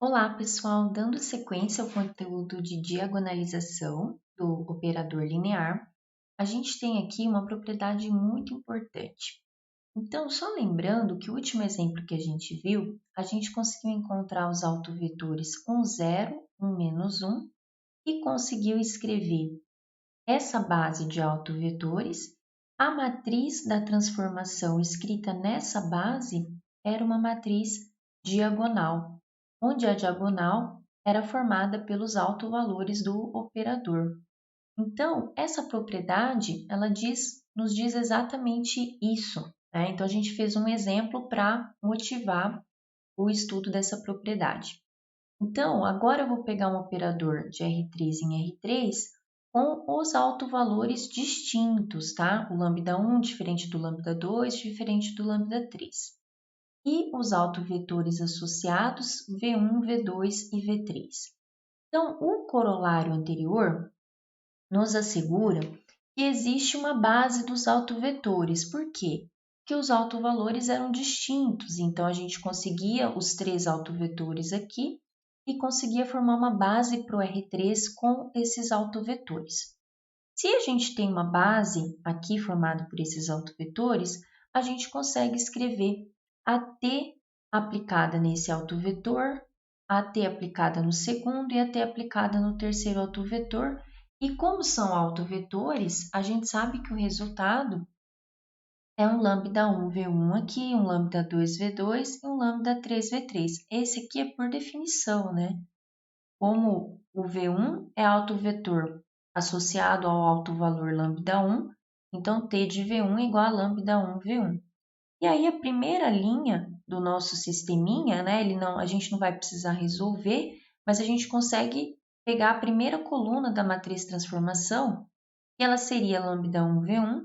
Olá, pessoal! Dando sequência ao conteúdo de diagonalização do operador linear, a gente tem aqui uma propriedade muito importante. Então, só lembrando que o último exemplo que a gente viu, a gente conseguiu encontrar os autovetores 1, 0, 1, menos 1 e conseguiu escrever essa base de autovetores. A matriz da transformação escrita nessa base era uma matriz diagonal, onde a diagonal era formada pelos autovalores do operador. Então, essa propriedade, ela nos diz exatamente isso, né? Então, a gente fez um exemplo para motivar o estudo dessa propriedade. Então, agora eu vou pegar um operador de R3 em R3 com os autovalores distintos, tá? O lambda 1 diferente do lambda 2, diferente do lambda 3. E os autovetores associados V1, V2 e V3. Então, o corolário anterior nos assegura que existe uma base dos autovetores. Por quê? Porque os autovalores eram distintos, então a gente conseguia os três autovetores aqui e conseguia formar uma base para o R3 com esses autovetores. Se a gente tem uma base aqui formada por esses autovetores, a gente consegue escrever a T aplicada nesse autovetor, a T aplicada no segundo e a T aplicada no terceiro autovetor. E como são autovetores, a gente sabe que o resultado é um lambda 1 V1 aqui, um lambda 2 V2 e um lambda 3 V3. Esse aqui é por definição, né? Como o V1 é autovetor associado ao autovalor lambda 1, então T de V1 é igual a lambda 1 V1. E aí a primeira linha do nosso sisteminha, né, a gente não vai precisar resolver, mas a gente consegue pegar a primeira coluna da matriz transformação, que ela seria lambda 1 V1,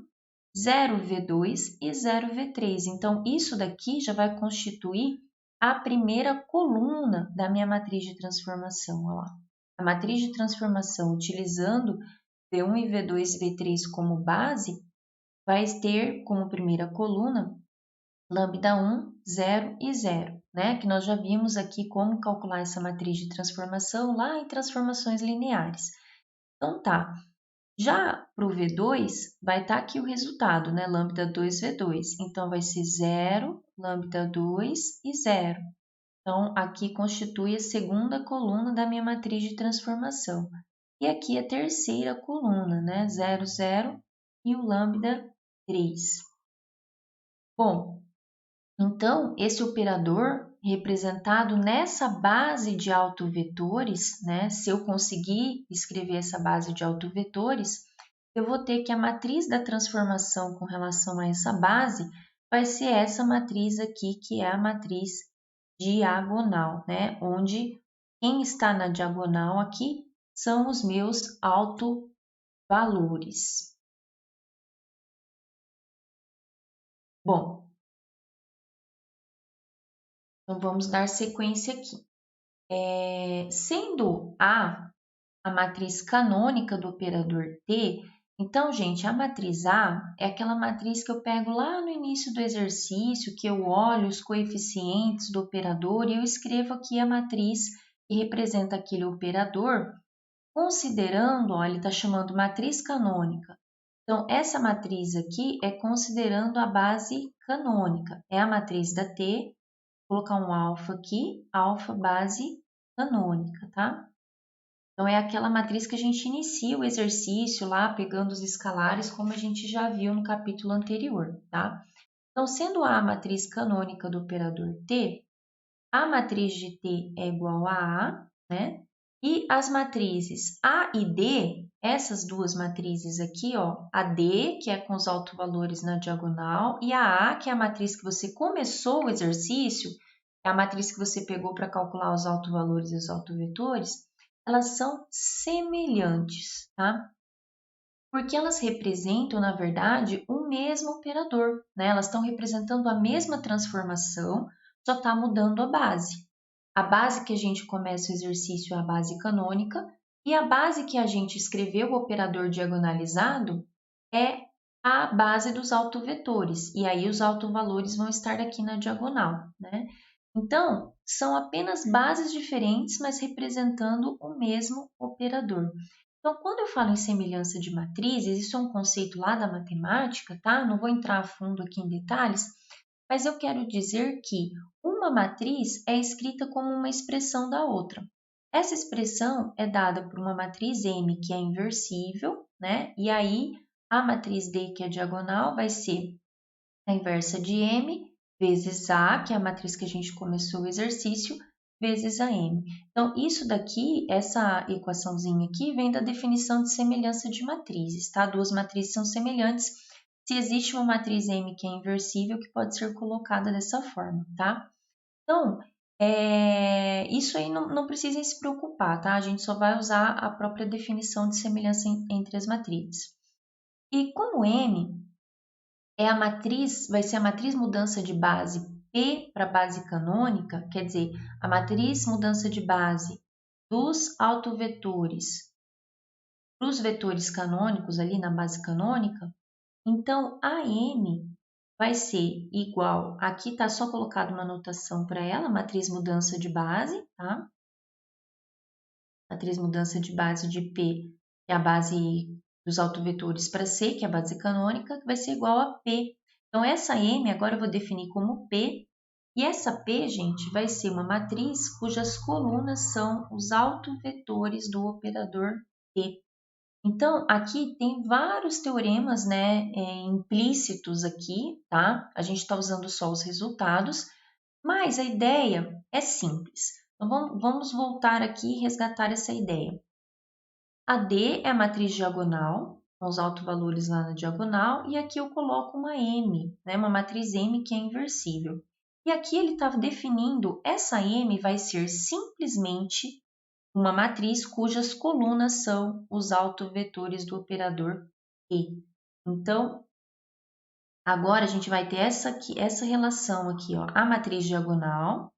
0 V2 e 0 V3. Então, isso daqui já vai constituir a primeira coluna da minha matriz de transformação. Olha lá. A matriz de transformação utilizando V1 e V2 e V3 como base, vai ter como primeira coluna lambda 1, 0 e 0, né? Que nós já vimos aqui como calcular essa matriz de transformação lá em transformações lineares. Então, tá. Já para o V2, vai estar aqui o resultado, né? Lambda 2, V2. Então, vai ser 0, lambda 2 e 0. Então, aqui constitui a segunda coluna da minha matriz de transformação. E aqui a terceira coluna, né? 0, 0 e o lambda 3. Bom, então, esse operador representado nessa base de autovetores, né? Se eu conseguir escrever essa base de autovetores, eu vou ter que a matriz da transformação com relação a essa base vai ser essa matriz aqui, que é a matriz diagonal, né? Onde quem está na diagonal aqui são os meus autovalores. Bom, então vamos dar sequência aqui. Sendo A a matriz canônica do operador T, então, gente, a matriz A é aquela matriz que eu pego lá no início do exercício, que eu olho os coeficientes do operador e eu escrevo aqui a matriz que representa aquele operador, considerando, ó, ele está chamando matriz canônica. Então, essa matriz aqui é considerando a base canônica, é a matriz da T, vou colocar um alfa aqui, alfa base canônica, tá? Então, é aquela matriz que a gente inicia o exercício lá, pegando os escalares, como a gente já viu no capítulo anterior, tá? Então, sendo A a matriz canônica do operador T, a matriz de T é igual a A, né? E as matrizes A e D, essas duas matrizes aqui, ó, a D, que é com os autovalores na diagonal, e a A, que é a matriz que você começou o exercício, é a matriz que você pegou para calcular os autovalores e os autovetores, elas são semelhantes, tá? Porque elas representam, na verdade, o mesmo operador, né? Elas estão representando a mesma transformação, só está mudando a base. A base que a gente começa o exercício é a base canônica e a base que a gente escreveu, o operador diagonalizado, é a base dos autovetores. E aí os autovalores vão estar aqui na diagonal, né? Então, são apenas bases diferentes, mas representando o mesmo operador. Então, quando eu falo em semelhança de matrizes, isso é um conceito lá da matemática, tá? Não vou entrar a fundo aqui em detalhes, mas eu quero dizer que uma matriz é escrita como uma expressão da outra. Essa expressão é dada por uma matriz M, que é inversível, né? E aí, a matriz D, que é diagonal, vai ser a inversa de M vezes A, que é a matriz que a gente começou o exercício, vezes a M. Então, isso daqui, essa equaçãozinha aqui, vem da definição de semelhança de matrizes, tá? Duas matrizes são semelhantes se existe uma matriz M que é inversível, que pode ser colocada dessa forma, tá? Então, isso aí não precisem se preocupar, tá? A gente só vai usar a própria definição de semelhança entre as matrizes. E como M é a matriz, vai ser a matriz mudança de base P para base canônica, quer dizer, a matriz mudança de base dos autovetores para os vetores canônicos ali na base canônica, então a M vai ser igual, aqui está só colocado uma notação para ela, matriz mudança de base, tá? Matriz mudança de base de P, que é a base dos autovetores, para C, que é a base canônica, que vai ser igual a P. Então, essa M agora eu vou definir como P, e essa P, gente, vai ser uma matriz cujas colunas são os autovetores do operador P. Então, aqui tem vários teoremas, né, implícitos aqui, tá? A gente está usando só os resultados, mas a ideia é simples. Então, vamos voltar aqui e resgatar essa ideia. A D é a matriz diagonal, com os autovalores lá na diagonal, e aqui eu coloco uma M, né, uma matriz M que é inversível. E aqui ele está definindo, essa M vai ser simplesmente uma matriz cujas colunas são os autovetores do operador E. Então, agora a gente vai ter essa relação aqui, ó. A matriz diagonal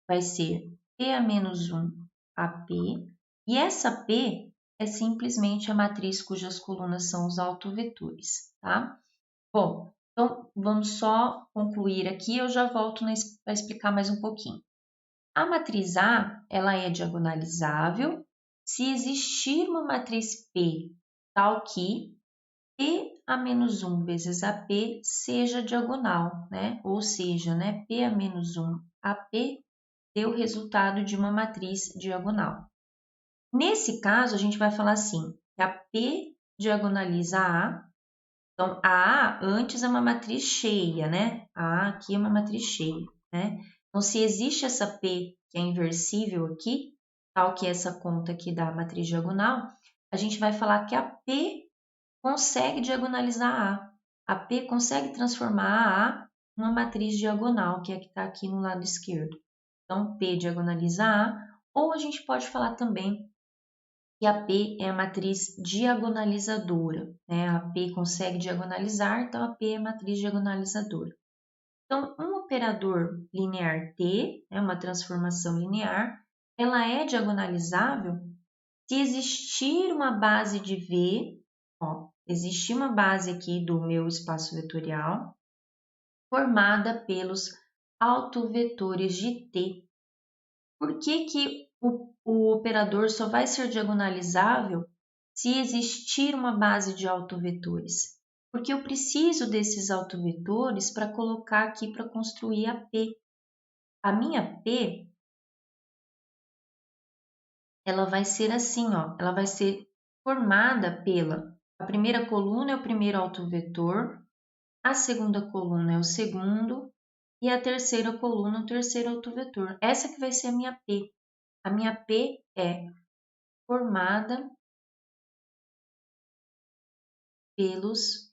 vai ser P a menos 1 AP, e essa P é simplesmente a matriz cujas colunas são os autovetores, tá? Bom, então vamos só concluir aqui, eu já volto para explicar mais um pouquinho. A matriz A, ela é diagonalizável se existir uma matriz P tal que P a menos 1 vezes AP seja diagonal, né? Ou seja, né, P a menos 1 AP deu o resultado de uma matriz diagonal. Nesse caso, a gente vai falar assim, que a P diagonaliza a A. Então, a A antes é uma matriz cheia, né? A A aqui é uma matriz cheia, né? Então, se existe essa P que é inversível aqui, tal que essa conta aqui da matriz diagonal, a gente vai falar que a P consegue diagonalizar a A. A P consegue transformar a A numa matriz diagonal, que é a que está aqui no lado esquerdo. Então, P diagonaliza A, ou a gente pode falar também que a P é a matriz diagonalizadora, né? A P consegue diagonalizar, então a P é a matriz diagonalizadora. Então, um operador linear T, é uma transformação linear, ela é diagonalizável se existir uma base de V, ó, existir uma base aqui do meu espaço vetorial, formada pelos autovetores de T. Por que o operador só vai ser diagonalizável se existir uma base de autovetores? Porque eu preciso desses autovetores para colocar aqui para construir a P. A minha P, ela vai ser assim, ó, ela vai ser formada pela a primeira coluna é o primeiro autovetor, a segunda coluna é o segundo e a terceira coluna é o terceiro autovetor. Essa que vai ser a minha P. A minha P é formada pelos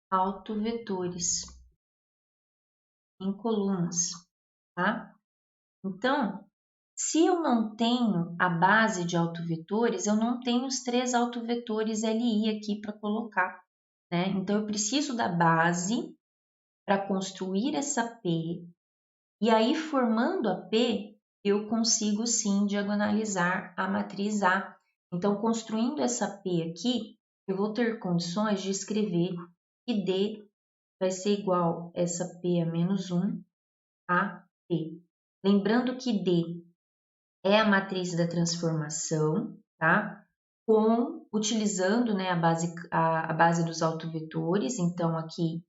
autovetores em colunas, tá? Então, se eu não tenho a base de autovetores, eu não tenho os três autovetores LI aqui para colocar, né? Então, eu preciso da base para construir essa P, e aí, formando a P, eu consigo sim diagonalizar a matriz A. Então, construindo essa P aqui, eu vou ter condições de escrever que D vai ser igual a essa P a menos 1, AP. Lembrando que D é a matriz da transformação, tá? Utilizando, né, a base dos autovetores. Então, aqui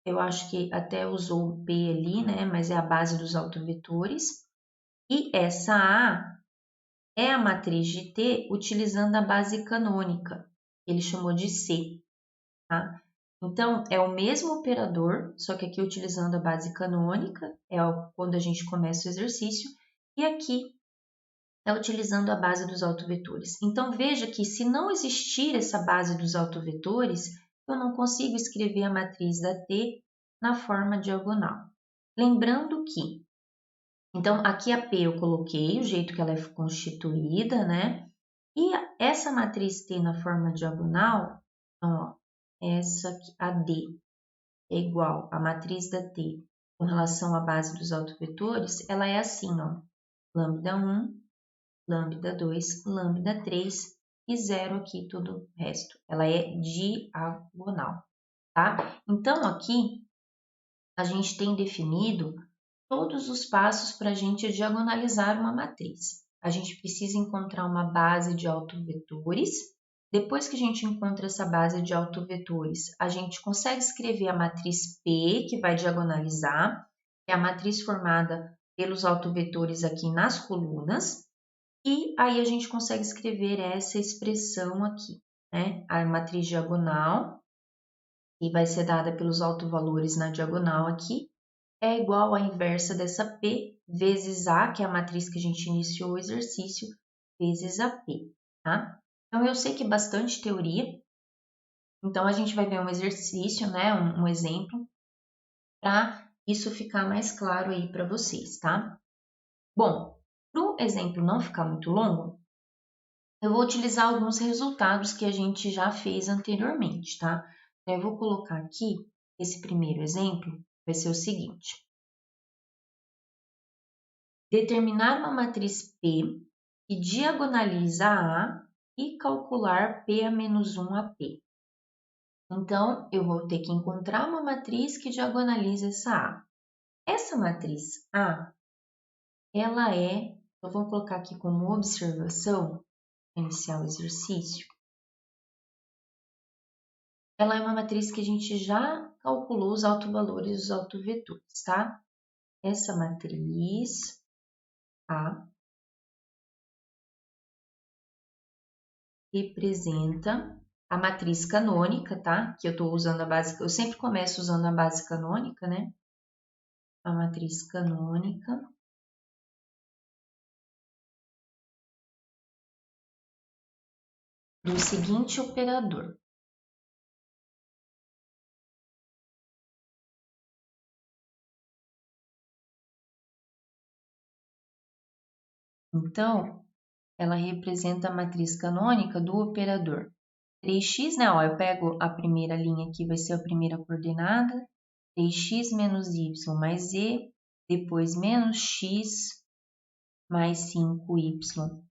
eu acho que até usou o P ali, né? Mas é a base dos autovetores. E essa A é a matriz de T utilizando a base canônica. Ele chamou de C, tá? Então, é o mesmo operador, só que aqui utilizando a base canônica, quando a gente começa o exercício, e aqui é utilizando a base dos autovetores. Então, veja que se não existir essa base dos autovetores, eu não consigo escrever a matriz da T na forma diagonal. Lembrando que, então, aqui a P eu coloquei, o jeito que ela é constituída, né? E essa matriz T na forma diagonal, ó, essa aqui, a D, é igual à matriz da T com relação à base dos autovetores, ela é assim, ó, lambda 1, lambda 2, lambda 3 e zero aqui todo o resto. Ela é diagonal, tá? Então, aqui a gente tem definido todos os passos para a gente diagonalizar uma matriz. A gente precisa encontrar uma base de autovetores. Depois que a gente encontra essa base de autovetores, a gente consegue escrever a matriz P, que vai diagonalizar, que é a matriz formada pelos autovetores aqui nas colunas. E aí a gente consegue escrever essa expressão aqui, né? A matriz diagonal, que vai ser dada pelos autovalores na diagonal aqui, é igual à inversa dessa P vezes A, que é a matriz que a gente iniciou o exercício, vezes a P, tá? Então, eu sei que é bastante teoria, então a gente vai ver um exercício, né, um exemplo, para isso ficar mais claro aí para vocês, tá? Bom, para o exemplo não ficar muito longo, eu vou utilizar alguns resultados que a gente já fez anteriormente, tá? Então, eu vou colocar aqui, esse primeiro exemplo vai ser o seguinte. Determinar uma matriz P que diagonaliza A e calcular P a menos 1 a P. Então, eu vou ter que encontrar uma matriz que diagonaliza essa A. Essa matriz A, ela eu vou colocar aqui como observação, iniciar o exercício, ela é uma matriz que a gente já calculou os autovalores dos autovetores, tá? Essa matriz A representa a matriz canônica, tá? Que eu estou usando a base, eu sempre começo usando a base canônica, né? A matriz canônica do seguinte operador. Então, ela representa a matriz canônica do operador 3x, né? Ó, eu pego a primeira linha aqui, vai ser a primeira coordenada, 3x menos y mais z, depois menos x mais 5y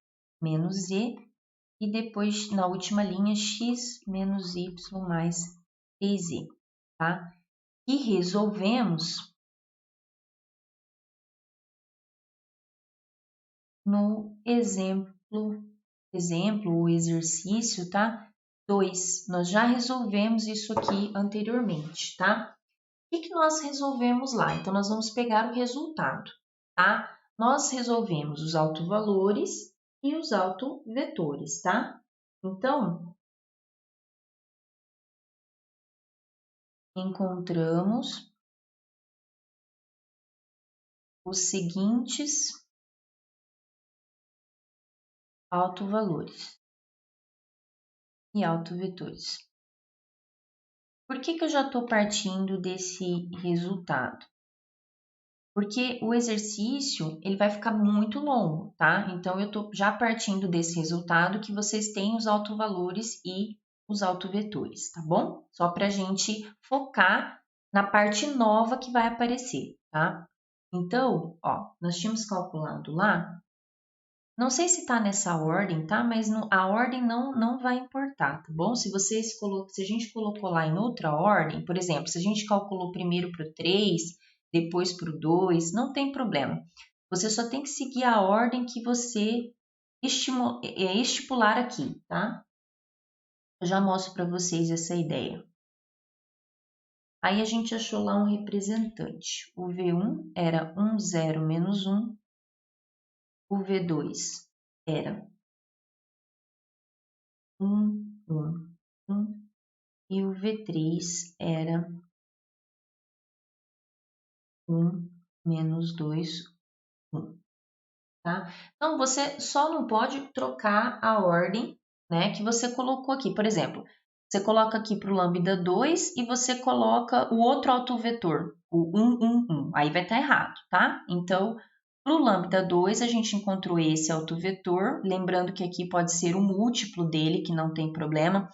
menos z, e depois na última linha x menos y mais 3z, tá? E resolvemos no o exercício, tá? 2. Nós já resolvemos isso aqui anteriormente, tá? O que nós resolvemos lá? Então, nós vamos pegar o resultado, tá? Nós resolvemos os autovalores e os autovetores, tá? Então, encontramos os seguintes autovalores e autovetores. Por que eu já estou partindo desse resultado? Porque o exercício ele vai ficar muito longo, tá? Então, eu estou já partindo desse resultado que vocês têm os autovalores e os autovetores, tá bom? Só para a gente focar na parte nova que vai aparecer, tá? Então, ó, nós tínhamos calculado lá, não sei se está nessa ordem, tá? Mas a ordem não vai importar, tá bom? Se a gente colocou lá em outra ordem, por exemplo, se a gente calculou primeiro para o 3, depois para o 2, não tem problema. Você só tem que seguir a ordem que você estipular aqui, tá? Eu já mostro para vocês essa ideia. Aí a gente achou lá um representante. O V1 era 1, 0, menos 1. O V2 era 1, 1, 1. E o V3 era 1, menos 2, 1. Tá? Então, você só não pode trocar a ordem, né, que você colocou aqui. Por exemplo, você coloca aqui para o lambda 2 e você coloca o outro autovetor, o 1, 1, 1. Aí vai estar errado, tá? Então, para o lambda 2, a gente encontrou esse autovetor. Lembrando que aqui pode ser o múltiplo dele, que não tem problema.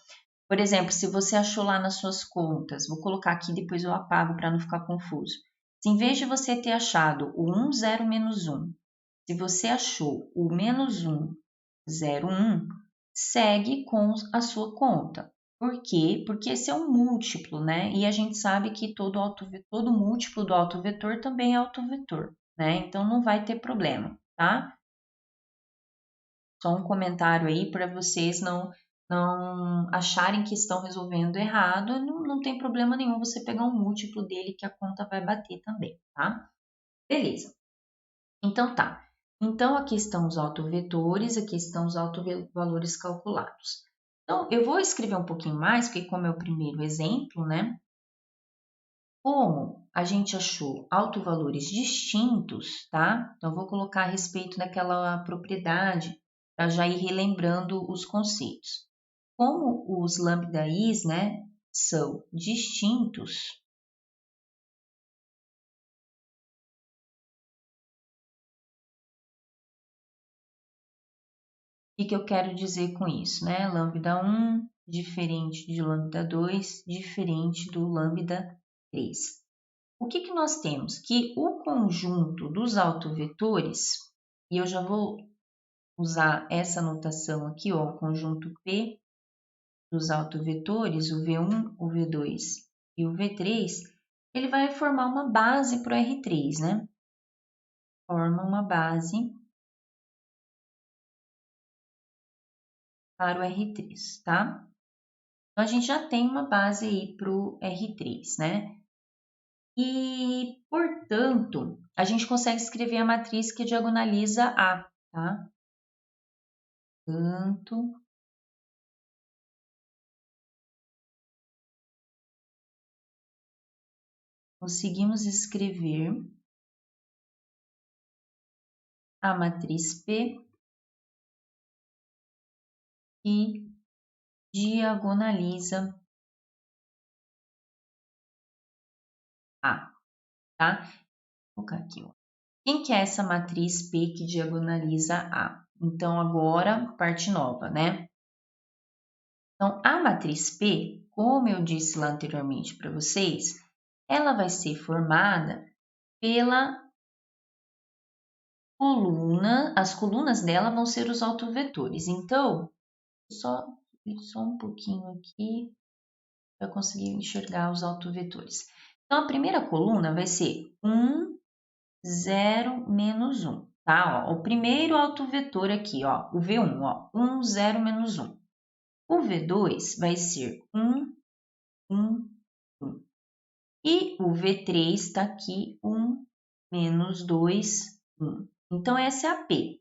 Por exemplo, se você achou lá nas suas contas, vou colocar aqui, depois eu apago para não ficar confuso. Se em vez de você ter achado o 1, 0, menos 1, se você achou o menos 1, 0, 1, segue com a sua conta. Por quê? Porque esse é um múltiplo, né? E a gente sabe que todo múltiplo do autovetor também é autovetor, né? Então não vai ter problema, tá? Só um comentário aí para vocês não acharem que estão resolvendo errado. Não tem problema nenhum você pegar um múltiplo dele que a conta vai bater também, tá? Beleza. Então tá. Então aqui estão os autovetores, aqui estão os autovalores calculados. Então eu vou escrever um pouquinho mais, porque como é o primeiro exemplo, né? Como a gente achou autovalores distintos, tá? Então, eu vou colocar a respeito daquela propriedade para já ir relembrando os conceitos. Como os lambda-i's, né, são distintos, o que eu quero dizer com isso, né? Lambda 1 diferente de lambda 2, diferente do lambda 3. O que nós temos? Que o conjunto dos autovetores, e eu já vou usar essa notação aqui, ó, o conjunto P dos autovetores, o V1, o V2 e o V3, ele vai formar uma base para o R3, né? Forma uma base para o R3, tá? Então, a gente já tem uma base aí para o R3, né? E, portanto, a gente consegue escrever a matriz que diagonaliza A, tá? Portanto, conseguimos escrever a matriz P que diagonaliza A, tá? Vou colocar aqui, ó. Quem que é essa matriz P que diagonaliza A? Então, agora, parte nova, né? Então, a matriz P, como eu disse lá anteriormente para vocês, ela vai ser formada pela coluna, as colunas dela vão ser os autovetores. Então, só um pouquinho aqui para conseguir enxergar os autovetores. Então, a primeira coluna vai ser 1, 0, menos 1, tá? Ó, o primeiro autovetor aqui, ó, o V1, ó, 1, 0, menos 1. O V2 vai ser 1, 1, 1. E o V3 está aqui, 1, menos 2, 1. Então, essa é a P.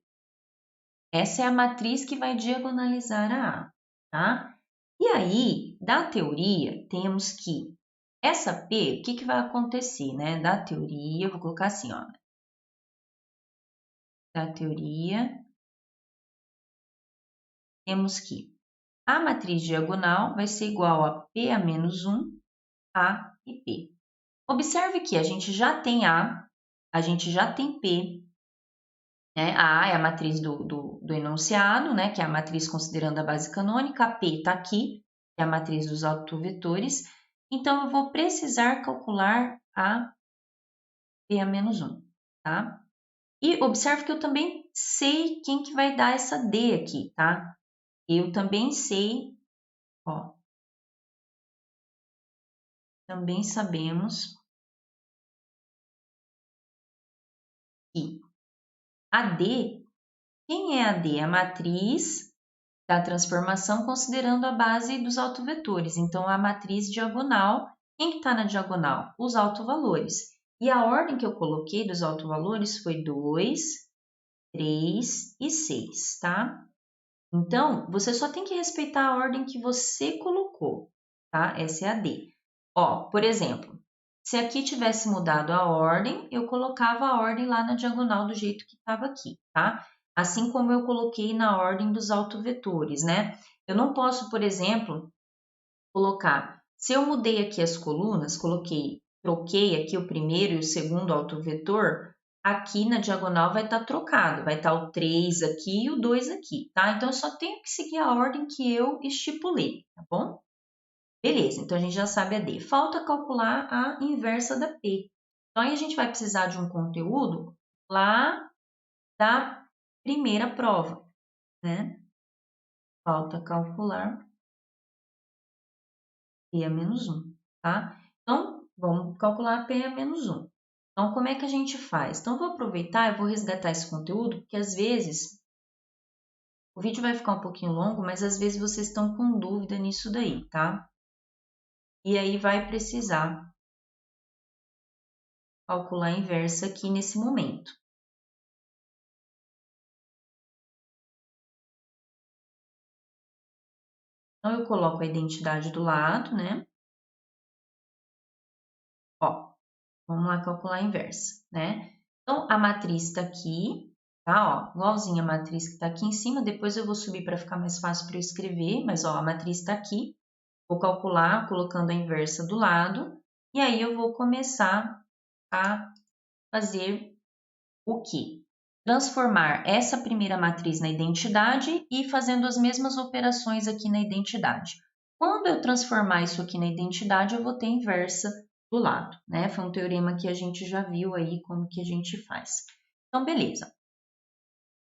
Essa é a matriz que vai diagonalizar a A, tá? E aí, da teoria, temos que essa P, o que vai acontecer, né? Da teoria, eu vou colocar assim, ó. Da teoria, temos que a matriz diagonal vai ser igual a P a menos 1, A e P. Observe que a gente já tem A, a gente já tem P, né? A A é a matriz do enunciado, né? Que é a matriz considerando a base canônica, a P está aqui, que é a matriz dos autovetores. Então, eu vou precisar calcular a P a menos 1, tá? E observe que eu também sei quem que vai dar essa D aqui, tá? Eu também sei, ó, também sabemos aqui. AD, quem é AD? A matriz da transformação considerando a base dos autovetores. Então, a matriz diagonal, quem que está na diagonal? Os autovalores. E a ordem que eu coloquei dos autovalores foi 2, 3 e 6, tá? Então, você só tem que respeitar a ordem que você colocou, tá? Essa é a D. Ó, por exemplo, se aqui tivesse mudado a ordem, eu colocava a ordem lá na diagonal do jeito que estava aqui, tá? Assim como eu coloquei na ordem dos autovetores, né? Eu não posso, por exemplo, colocar... Se eu mudei aqui as colunas, troquei aqui o primeiro e o segundo autovetor, aqui na diagonal vai estar trocado, vai estar o 3 aqui e o 2 aqui, tá? Então, eu só tenho que seguir a ordem que eu estipulei, tá bom? Beleza, então a gente já sabe a D. Falta calcular a inversa da P. Então, aí a gente vai precisar de um conteúdo lá da primeira prova, né? Falta calcular P a menos 1, tá? Então, vamos calcular P a menos 1. Então, como é que a gente faz? Então, vou aproveitar e vou resgatar esse conteúdo, porque às vezes o vídeo vai ficar um pouquinho longo, mas às vezes vocês estão com dúvida nisso daí, tá? E aí vai precisar calcular a inversa aqui nesse momento. Então, eu coloco a identidade do lado, né? Ó, vamos lá calcular a inversa, né? Então, a matriz está aqui, tá? Ó, igualzinha a matriz que está aqui em cima. Depois eu vou subir para ficar mais fácil para eu escrever, mas ó, a matriz está aqui. Vou calcular colocando a inversa do lado. E aí eu vou começar a fazer o quê? Transformar essa primeira matriz na identidade e fazendo as mesmas operações aqui na identidade. Quando eu transformar isso aqui na identidade, eu vou ter a inversa do lado, né? Foi um teorema que a gente já viu aí como que a gente faz. Então, beleza.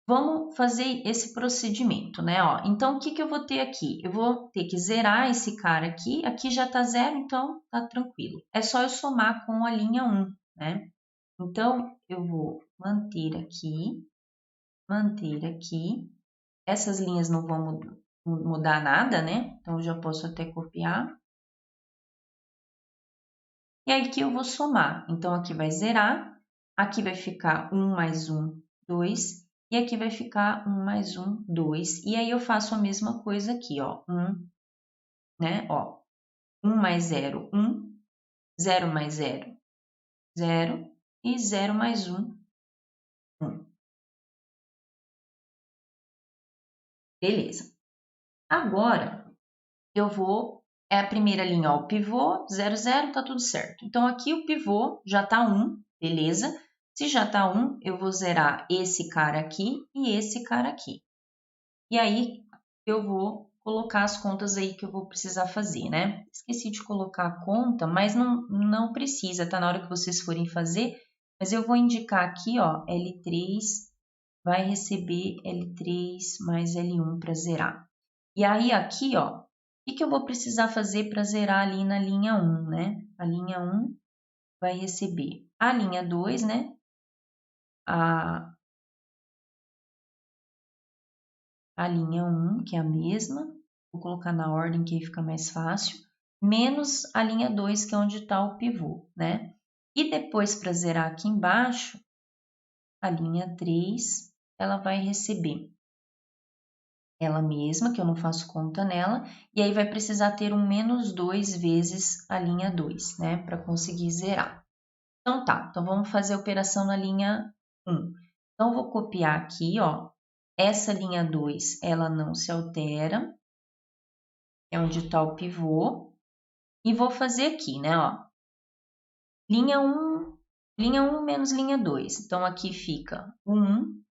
Vamos fazer esse procedimento, né? Ó, então, o que eu vou ter aqui? Eu vou ter que zerar esse cara aqui. Aqui já está zero, então tá tranquilo. É só eu somar com a linha 1, né? Então, eu vou manter aqui. Essas linhas não vão mudar nada, né? Então, eu já posso até copiar. E aí, aqui eu vou somar. Então, aqui vai zerar. Aqui vai ficar 1 mais 1, 2. E aqui vai ficar 1 mais 1, 2. E aí, eu faço a mesma coisa aqui, ó. 1, né? Ó, 1 mais 0, 1. 0 mais 0, 0. E 0 mais 1, 1. Beleza. Agora, eu vou... É a primeira linha, ó, o pivô, 0, 0, tá tudo certo. Então, aqui o pivô já tá 1, beleza? Se já tá 1, eu vou zerar esse cara aqui e esse cara aqui. E aí, eu vou colocar as contas aí que eu vou precisar fazer, né? Esqueci de colocar a conta, mas não precisa, tá? Na hora que vocês forem fazer, mas eu vou indicar aqui, ó, L3 vai receber L3 mais L1 para zerar. E aí, aqui, ó, o que eu vou precisar fazer para zerar ali na linha 1, né? A linha 1 vai receber a linha 2, né? A linha 1, que é a mesma. Vou colocar na ordem que aí fica mais fácil. Menos a linha 2, que é onde está o pivô, né? E depois, para zerar aqui embaixo, a linha 3, ela vai receber ela mesma, que eu não faço conta nela, e aí vai precisar ter um menos 2 vezes a linha 2, né, para conseguir zerar. Então tá, então vamos fazer a operação na linha 1. Então eu vou copiar aqui, ó, essa linha 2, ela não se altera, é onde está o pivô, e vou fazer aqui, né, ó, linha 1 menos linha 2, então aqui fica o 1,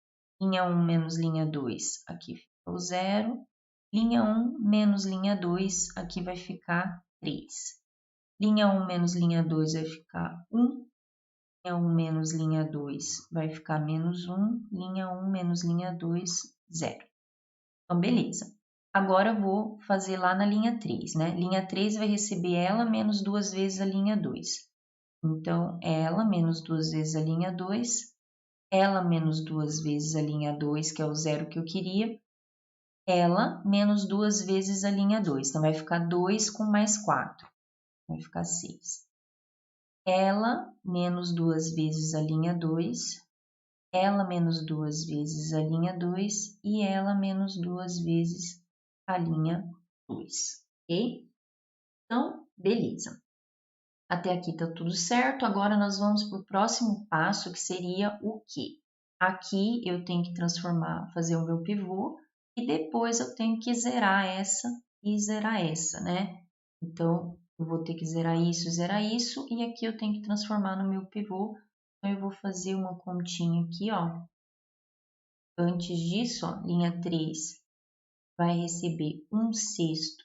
linha 1 menos linha 2, aqui fica o 0, linha 1 menos linha 2, aqui vai ficar 3. Linha 1 menos linha 2 vai ficar 1. Linha 1 menos linha 2 vai ficar menos 1. Linha 1 menos linha 2, 0. Então, beleza. Agora, eu vou fazer lá na linha 3, né? Linha 3 vai receber ela menos 2 vezes a linha 2. Então, ela menos 2 vezes a linha 2 ela menos 2 vezes a linha 2, que é o zero que eu queria, ela menos 2 vezes a linha 2. Então, vai ficar 2 com mais 4, vai ficar 6. Ela menos 2 vezes a linha 2, ela menos 2 vezes a linha 2 e ela menos 2 vezes a linha 2, ok? Então, beleza. Até aqui tá tudo certo. Agora nós vamos para o próximo passo, que seria o quê? Aqui eu tenho que transformar, fazer o meu pivô e depois eu tenho que zerar essa e zerar essa, né? Então, eu vou ter que zerar isso e aqui eu tenho que transformar no meu pivô. Então, eu vou fazer uma continha aqui, ó. Antes disso, ó, linha 3 vai receber 1/6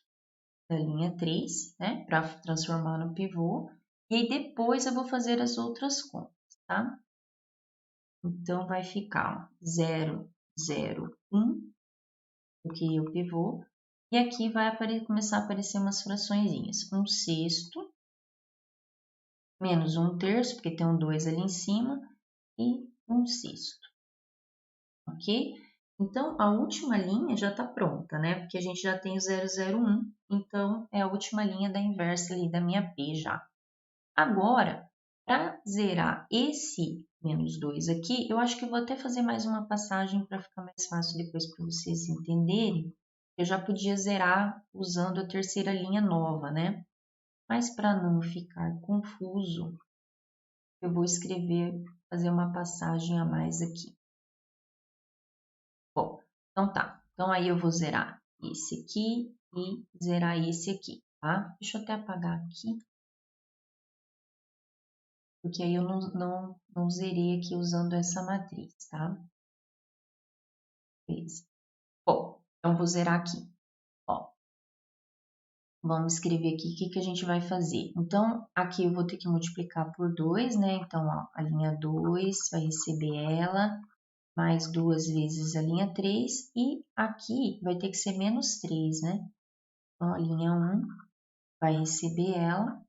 da linha 3, né? Para transformar no pivô. E aí depois eu vou fazer as outras contas, tá? Então, vai ficar 0, 0, 1, porque o pivô. E aqui vai começar a aparecer umas fraçõezinhas. 1/6 menos 1/3, porque tem um 2 ali em cima, e 1/6, ok? Então, a última linha já está pronta, né? Porque a gente já tem o 0, 0, 1, então é a última linha da inversa ali da minha P já. Agora, para zerar esse menos 2 aqui, eu acho que eu vou até fazer mais uma passagem para ficar mais fácil depois para vocês entenderem. Eu já podia zerar usando a terceira linha nova, né? Mas para não ficar confuso, eu vou escrever, fazer uma passagem a mais aqui. Bom, então tá. Então aí eu vou zerar esse aqui e zerar esse aqui, tá? Deixa eu até apagar aqui, porque aí eu não zerei aqui usando essa matriz, tá? Beleza. Bom, então vou zerar aqui, ó. Vamos escrever aqui o que a gente vai fazer. Então, aqui eu vou ter que multiplicar por 2, né? Então, ó, a linha 2 vai receber ela, mais 2 vezes a linha 3, e aqui vai ter que ser menos 3, né? Então, a linha 1 vai receber ela,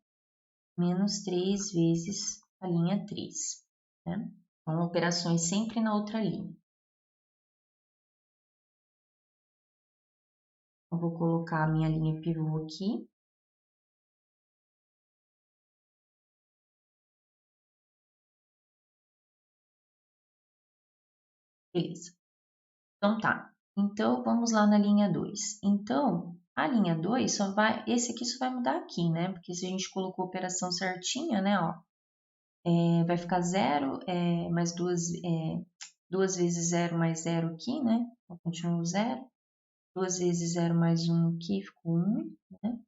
menos 3 vezes a linha 3, né? Então, operações sempre na outra linha. Eu vou colocar a minha linha pivô aqui. Beleza. Então, tá. Então, vamos lá na linha 2. Então, a linha 2 só vai... Esse aqui só vai mudar aqui, né? Porque se a gente colocou a operação certinha, né? Ó, vai ficar 0, mais 2 vezes 0 mais 0 aqui, né? Então, continua 0. 2 vezes 0 mais 1 aqui, ficou 1, né?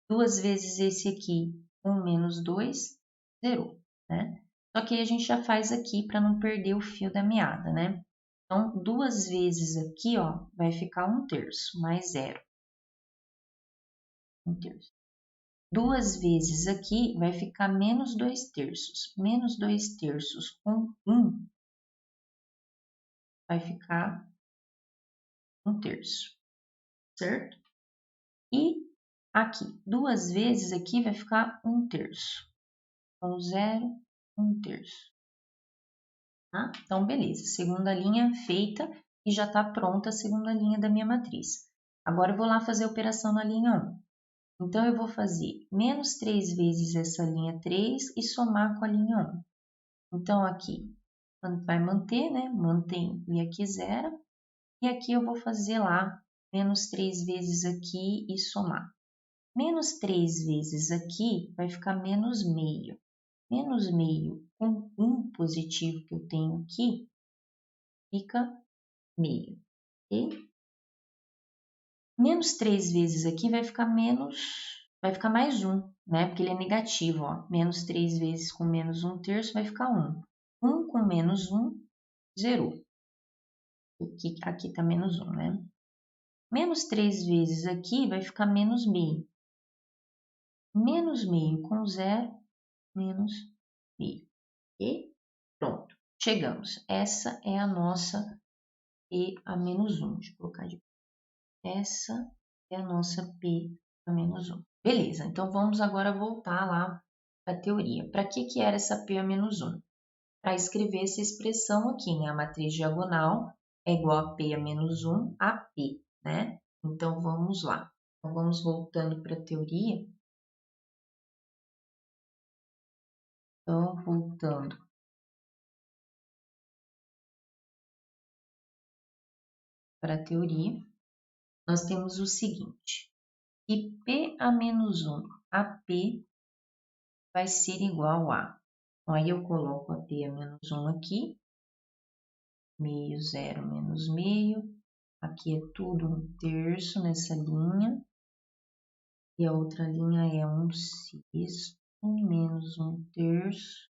2 vezes esse aqui, 1 menos 2, 0, né? Só que aí a gente já faz aqui para não perder o fio da meada, né? Então, 2 vezes aqui, ó, vai ficar 1/3, mais 0. 1/3. 2 vezes aqui vai ficar menos 2/3. Menos 2/3 com 1 vai ficar 1/3, certo? E aqui, 2 vezes aqui vai ficar 1/3. Com 0, 1/3. Tá? Então, beleza. Segunda linha feita e já está pronta a segunda linha da minha matriz. Agora, eu vou lá fazer a operação na linha 1. Então, eu vou fazer menos 3 vezes essa linha 3 e somar com a linha 1. Então, aqui vai manter, né? Mantém e aqui zero. E aqui eu vou fazer lá menos 3 vezes aqui e somar. Menos 3 vezes aqui vai ficar menos meio. Menos meio com 1 positivo que eu tenho aqui, fica meio, ok? Menos 3 vezes aqui vai ficar mais 1, né? Porque ele é negativo, ó. Menos 3 vezes com menos 1/3 vai ficar 1. 1 com menos 1, 0. Aqui tá menos 1, né? Menos 3 vezes aqui vai ficar menos meio. Menos meio com 0, menos meio, ok? Pronto, chegamos. Essa é a nossa P a menos 1. Deixa eu colocar de... Essa é a nossa P a menos 1. Beleza, então vamos agora voltar lá para a teoria. Para que era essa P a menos 1? para escrever essa expressão aqui, né? A matriz diagonal é igual a P a menos 1 a P, né? Então, vamos lá. Então, vamos voltando para a teoria. Então, voltando para a teoria, nós temos o seguinte, que P a menos 1 a P vai ser igual a... Então, aí eu coloco a P a menos 1 aqui, meio, zero, menos meio. Aqui é tudo 1/3 nessa linha. E a outra linha é 1/6, menos 1/3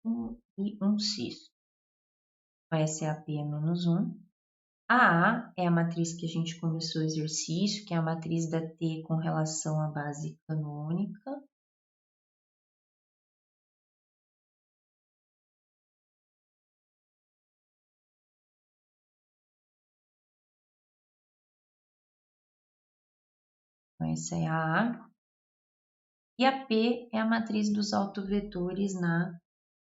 e 1/6. Essa é a P a menos 1. A é a matriz que a gente começou o exercício, que é a matriz da T com relação à base canônica. Então, essa é a A. E a P é a matriz dos autovetores na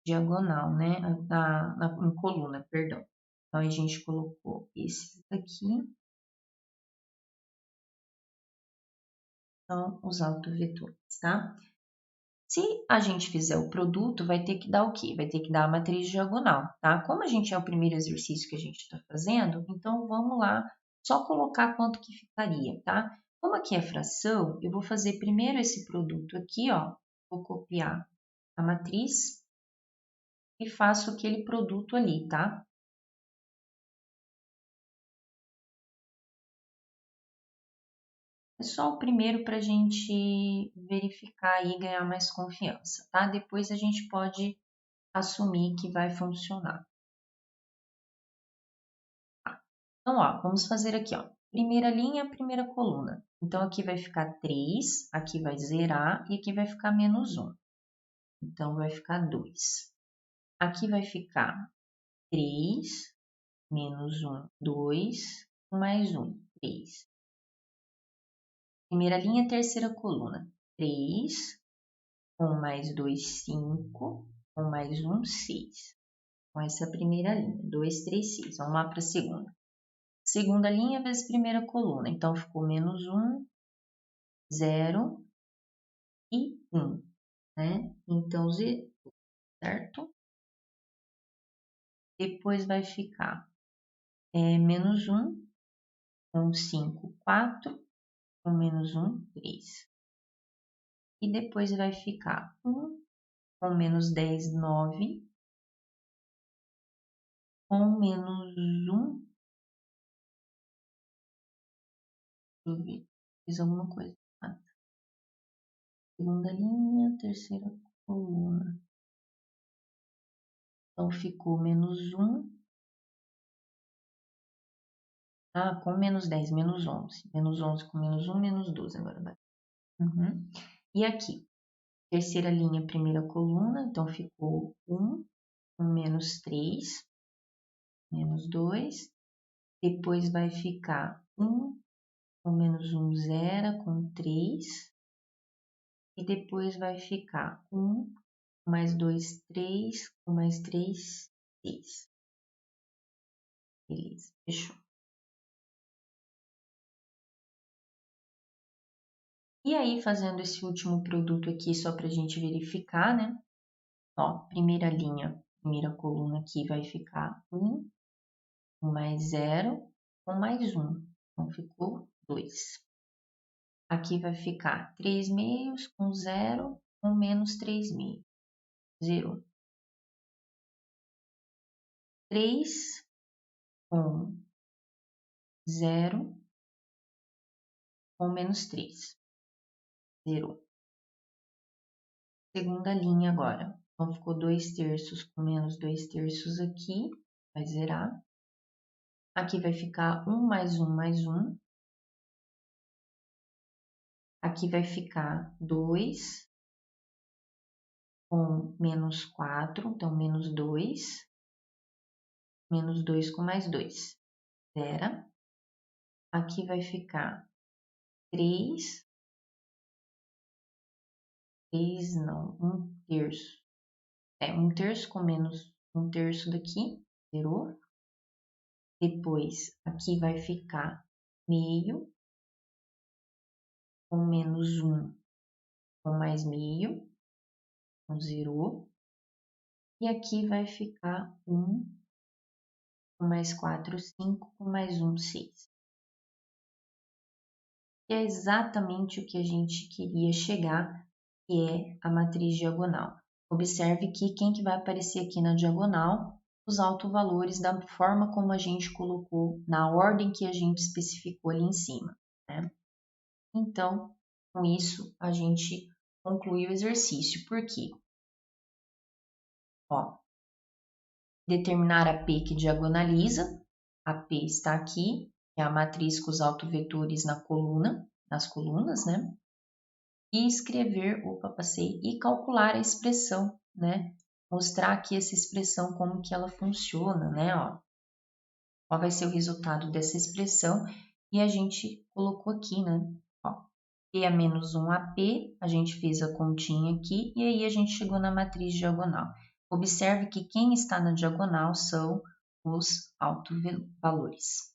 diagonal, né? Em coluna, perdão. Então, a gente colocou esses aqui. São os autovetores, tá? Se a gente fizer o produto, vai ter que dar o quê? Vai ter que dar a matriz diagonal, tá? Como a gente é o primeiro exercício que a gente está fazendo, então vamos lá, só colocar quanto que ficaria, tá? Como aqui é fração, eu vou fazer primeiro esse produto aqui, ó. Vou copiar a matriz e faço aquele produto ali, tá? É só o primeiro para a gente verificar e ganhar mais confiança, tá? Depois a gente pode assumir que vai funcionar. Então, ó, vamos fazer aqui, ó. Primeira linha, primeira coluna. Então, aqui vai ficar 3, aqui vai zerar e aqui vai ficar menos 1. Então, vai ficar 2. Aqui vai ficar 3, menos 1, 2, mais 1, 3. Primeira linha, terceira coluna. 3, com mais 2, 5, com mais 1, 6. Então, essa é a primeira linha. 2, 3, 6. Vamos lá para a segunda. Segunda linha vezes primeira coluna. Então, ficou menos 1, 0 e 1, né? Então, zerou, certo? Depois vai ficar menos 1, com 5, 4, com menos 1, 3. E depois vai ficar 1, com menos 10, 9, com menos 1, deixa eu ver, fiz alguma coisa. Segunda linha, terceira coluna. Então, ficou menos 1, com menos 10, menos 11. Menos 11 com menos 1, menos 12 agora vai. Uhum. E aqui, terceira linha, primeira coluna, então ficou 1 com menos 3, menos 2. Depois vai ficar 1 com menos 1, 0 com 3. E depois vai ficar 1 mais 2, 3, com mais 3, 6. Beleza, fechou. E aí, fazendo esse último produto aqui, só para a gente verificar, né? Ó, primeira linha, primeira coluna aqui vai ficar 1, com mais 0, com mais 1. Então, ficou 2. Aqui vai ficar 3 meios com 0, com menos 3 meios. 0. 3 com 0, com menos 3. 0. Segunda linha agora. Então, ficou 2/3 com menos 2/3 aqui. Vai zerar. Aqui vai ficar 1 mais 1 mais 1. Aqui vai ficar 2 com menos 4, então menos 2. Menos 2 com mais 2. Zera. Aqui vai ficar 3. 3 não, 1/3. 1/3 com menos 1/3 daqui, zerou. Depois, aqui vai ficar meio, com menos 1, com mais meio, então zerou. E aqui vai ficar 1, com mais 4, 5, com mais 1, 6. Que é exatamente o que a gente queria chegar, que é a matriz diagonal. Observe que quem que vai aparecer aqui na diagonal? Os autovalores da forma como a gente colocou, na ordem que a gente especificou ali em cima, né? Então, com isso, a gente conclui o exercício. Por quê? Ó, determinar a P que diagonaliza. A P está aqui, é a matriz com os autovetores na coluna, nas colunas, né? E escrever, opa, passei, e calcular a expressão, né? Mostrar aqui essa expressão, como que ela funciona, né? Ó, qual vai ser o resultado dessa expressão? E a gente colocou aqui, né? Ó, P é menos 1AP, a gente fez a continha aqui, e aí a gente chegou na matriz diagonal. Observe que quem está na diagonal são os autovalores.